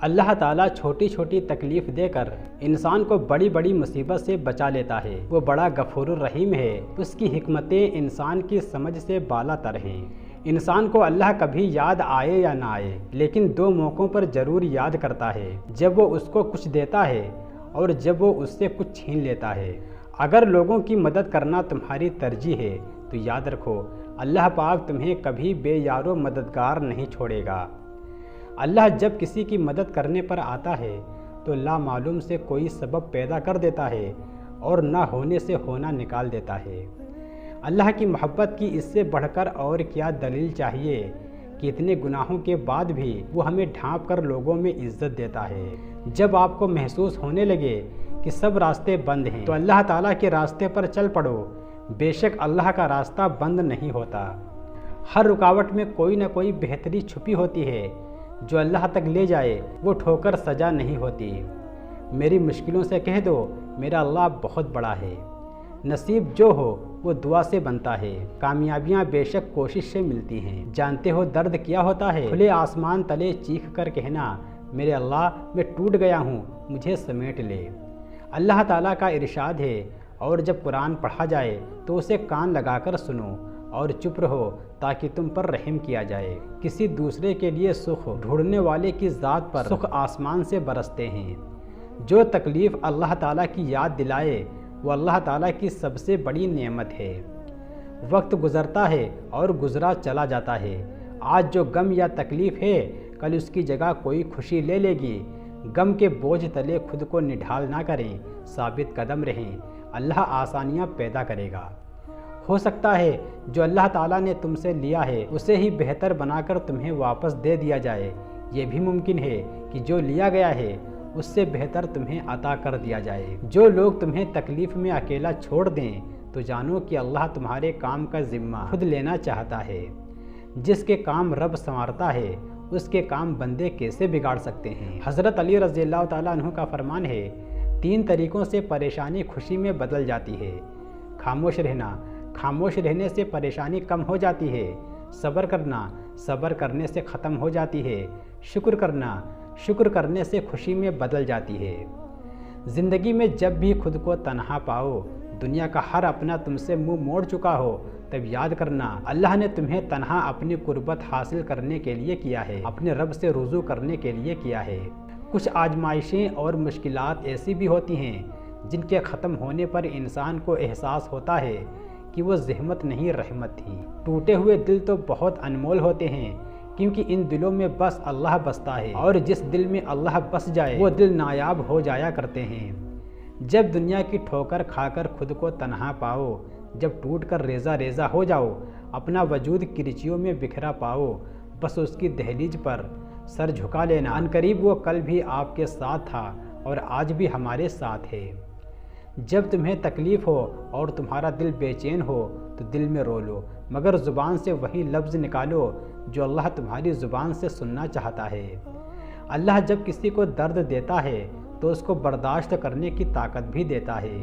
اللہ تعالیٰ چھوٹی چھوٹی تکلیف دے کر انسان کو بڑی بڑی مصیبت سے بچا لیتا ہے۔ وہ بڑا غفور الرحیم ہے، اس کی حکمتیں انسان کی سمجھ سے بالا تر ہیں۔ انسان کو اللہ کبھی یاد آئے یا نہ آئے، لیکن دو موقعوں پر ضرور یاد کرتا ہے، جب وہ اس کو کچھ دیتا ہے اور جب وہ اس سے کچھ چھین لیتا ہے۔ اگر لوگوں کی مدد کرنا تمہاری ترجیح ہے تو یاد رکھو اللہ پاک تمہیں کبھی بے یار و مددگار نہیں چھوڑے گا۔ اللہ جب کسی کی مدد کرنے پر آتا ہے تو لامعلوم سے کوئی سبب پیدا کر دیتا ہے اور نہ ہونے سے ہونا نکال دیتا ہے۔ اللہ کی محبت کی اس سے بڑھ کر اور کیا دلیل چاہیے کہ اتنے گناہوں کے بعد بھی وہ ہمیں ڈھانپ کر لوگوں میں عزت دیتا ہے۔ جب آپ کو محسوس ہونے لگے کہ سب راستے بند ہیں تو اللہ تعالیٰ کے راستے پر چل پڑو، بے شک اللہ کا راستہ بند نہیں ہوتا۔ ہر رکاوٹ میں کوئی نہ کوئی بہتری چھپی ہوتی ہے، جو اللہ تک لے جائے وہ ٹھوکر سجا نہیں ہوتی۔ میری مشکلوں سے کہہ دو میرا اللہ بہت بڑا ہے۔ نصیب جو ہو وہ دعا سے بنتا ہے، کامیابیاں بے شک کوشش سے ملتی ہیں۔ جانتے ہو درد کیا ہوتا ہے؟ کھلے آسمان تلے چیخ کر کہنا میرے اللہ میں ٹوٹ گیا ہوں، مجھے سمیٹ لے۔ اللہ تعالیٰ کا ارشاد ہے، اور جب قرآن پڑھا جائے تو اسے کان لگا کر سنو اور چپ رہو تاکہ تم پر رحم کیا جائے۔ کسی دوسرے کے لیے سکھ ڈھونڈنے والے کی ذات پر سکھ آسمان سے برستے ہیں۔ جو تکلیف اللہ تعالیٰ کی یاد دلائے وہ اللہ تعالیٰ کی سب سے بڑی نعمت ہے۔ وقت گزرتا ہے اور گزرا چلا جاتا ہے۔ آج جو غم یا تکلیف ہے کل اس کی جگہ کوئی خوشی لے لے گی۔ غم کے بوجھ تلے خود کو نڈھال نہ کریں، ثابت قدم رہیں، اللہ آسانیاں پیدا کرے گا۔ ہو سکتا ہے جو اللہ تعالیٰ نے تم سے لیا ہے اسے ہی بہتر بنا کر تمہیں واپس دے دیا جائے۔ یہ بھی ممکن ہے کہ جو لیا گیا ہے اس سے بہتر تمہیں عطا کر دیا جائے۔ جو لوگ تمہیں تکلیف میں اکیلا چھوڑ دیں تو جانو کہ اللہ تمہارے کام کا ذمہ خود لینا چاہتا ہے۔ جس کے کام رب سنوارتا ہے اس کے کام بندے کیسے بگاڑ سکتے ہیں؟ حضرت علی رضی اللہ تعالیٰ عنہ کا فرمان ہے، 3 طریقوں سے پریشانی خوشی میں بدل جاتی ہے۔ خاموش رہنا، خاموش رہنے سے پریشانی کم ہو جاتی ہے۔ صبر کرنا، صبر کرنے سے ختم ہو جاتی ہے۔ شکر کرنا، شکر کرنے سے خوشی میں بدل جاتی ہے۔ زندگی میں جب بھی خود کو تنہا پاؤ، دنیا کا ہر اپنا تم سے منہ موڑ چکا ہو، تب یاد کرنا اللہ نے تمہیں تنہا اپنی قربت حاصل کرنے کے لیے کیا ہے، اپنے رب سے رجوع کرنے کے لیے کیا ہے۔ کچھ آزمائشیں اور مشکلات ایسی بھی ہوتی ہیں جن کے ختم ہونے پر انسان کو احساس ہوتا ہے کہ وہ زحمت نہیں رحمت تھی۔ ٹوٹے ہوئے دل تو بہت انمول ہوتے ہیں کیونکہ ان دلوں میں بس اللہ بستا ہے، اور جس دل میں اللہ بس جائے وہ دل نایاب ہو جایا کرتے ہیں۔ جب دنیا کی ٹھوکر کھا کر خود کو تنہا پاؤ، جب ٹوٹ کر ریزہ ریزہ ہو جاؤ، اپنا وجود کرچیوں میں بکھرا پاؤ، بس اس کی دہلیز پر سر جھکا لینا، عنقریب وہ کل بھی آپ کے ساتھ تھا اور آج بھی ہمارے ساتھ ہے۔ جب تمہیں تکلیف ہو اور تمہارا دل بے چین ہو تو دل میں رو لو، مگر زبان سے وہی لفظ نکالو جو اللہ تمہاری زبان سے سننا چاہتا ہے۔ اللہ جب کسی کو درد دیتا ہے تو اس کو برداشت کرنے کی طاقت بھی دیتا ہے،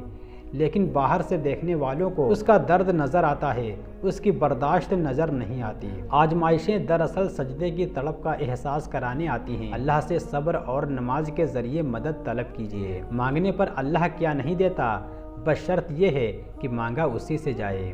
لیکن باہر سے دیکھنے والوں کو اس کا درد نظر آتا ہے، اس کی برداشت نظر نہیں آتی۔ آزمائشیں دراصل سجدے کی طلب کا احساس کرانے آتی ہیں۔ اللہ سے صبر اور نماز کے ذریعے مدد طلب کیجیے۔ مانگنے پر اللہ کیا نہیں دیتا، بس شرط یہ ہے کہ مانگا اسی سے جائے۔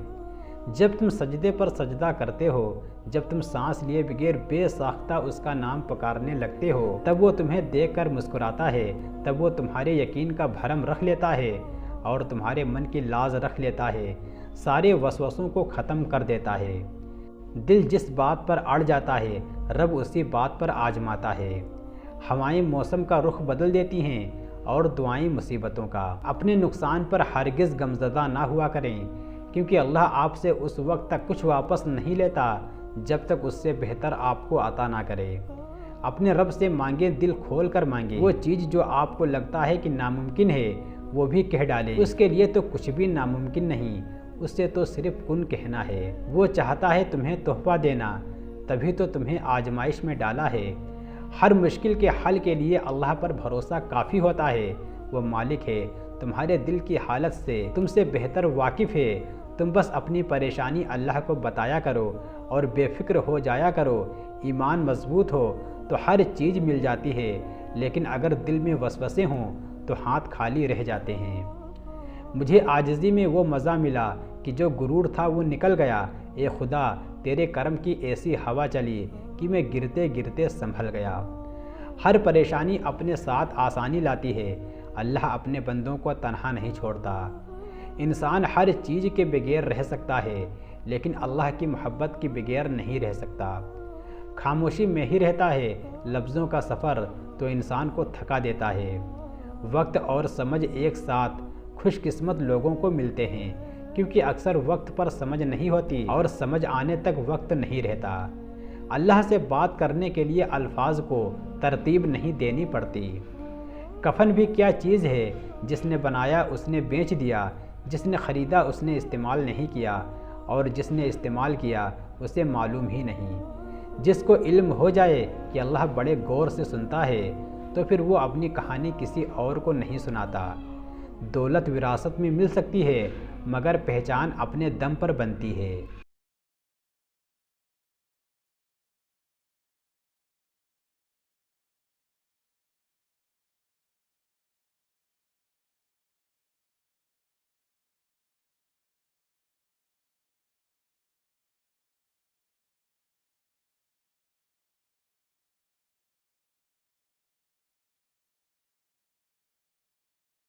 جب تم سجدے پر سجدہ کرتے ہو، جب تم سانس لیے بغیر بے ساختہ اس کا نام پکارنے لگتے ہو، تب وہ تمہیں دیکھ کر مسکراتا ہے، تب وہ تمہارے یقین کا بھرم رکھ لیتا ہے اور تمہارے من کی لاز رکھ لیتا ہے، سارے وسوسوں کو ختم کر دیتا ہے۔ دل جس بات پر اڑ جاتا ہے رب اسی بات پر آزماتا ہے۔ ہوائیں موسم کا رخ بدل دیتی ہیں اور دعائیں مصیبتوں کا۔ اپنے نقصان پر ہرگز غمزدہ نہ ہوا کریں، کیونکہ اللہ آپ سے اس وقت تک کچھ واپس نہیں لیتا جب تک اس سے بہتر آپ کو عطا نہ کرے۔ اپنے رب سے مانگے، دل کھول کر مانگے۔ وہ چیز جو آپ کو لگتا ہے کہ ناممکن ہے وہ بھی کہہ ڈالے، اس کے لیے تو کچھ بھی ناممکن نہیں، اس سے تو صرف کن کہنا ہے۔ وہ چاہتا ہے تمہیں تحفہ دینا، تبھی تو تمہیں آزمائش میں ڈالا ہے۔ ہر مشکل کے حل کے لیے اللہ پر بھروسہ کافی ہوتا ہے۔ وہ مالک ہے تمہارے دل کی حالت سے، تم سے بہتر واقف ہے۔ تم بس اپنی پریشانی اللہ کو بتایا کرو اور بے فکر ہو جایا کرو۔ ایمان مضبوط ہو تو ہر چیز مل جاتی ہے، لیکن اگر دل میں وسوسے ہوں تو ہاتھ خالی رہ جاتے ہیں۔ مجھے عاجزی میں وہ مزہ ملا کہ جو غرور تھا وہ نکل گیا۔ اے خدا، تیرے کرم کی ایسی ہوا چلی کہ میں گرتے گرتے سنبھل گیا۔ ہر پریشانی اپنے ساتھ آسانی لاتی ہے۔ اللہ اپنے بندوں کو تنہا نہیں چھوڑتا۔ انسان ہر چیز کے بغیر رہ سکتا ہے، لیکن اللہ کی محبت کے بغیر نہیں رہ سکتا۔ خاموشی میں ہی رہتا ہے۔ لفظوں کا سفر تو انسان کو تھکا دیتا ہے۔ وقت اور سمجھ ایک ساتھ خوش قسمت لوگوں کو ملتے ہیں، کیونکہ اکثر وقت پر سمجھ نہیں ہوتی اور سمجھ آنے تک وقت نہیں رہتا۔ اللہ سے بات کرنے کے لیے الفاظ کو ترتیب نہیں دینی پڑتی۔ کفن بھی کیا چیز ہے، جس نے بنایا اس نے بیچ دیا، جس نے خریدا اس نے استعمال نہیں کیا، اور جس نے استعمال کیا اسے معلوم ہی نہیں۔ جس کو علم ہو جائے کہ اللہ بڑے غور سے سنتا ہے تو پھر وہ اپنی کہانی کسی اور کو نہیں سناتا۔ دولت وراثت میں مل سکتی ہے، مگر پہچان اپنے دم پر بنتی ہے۔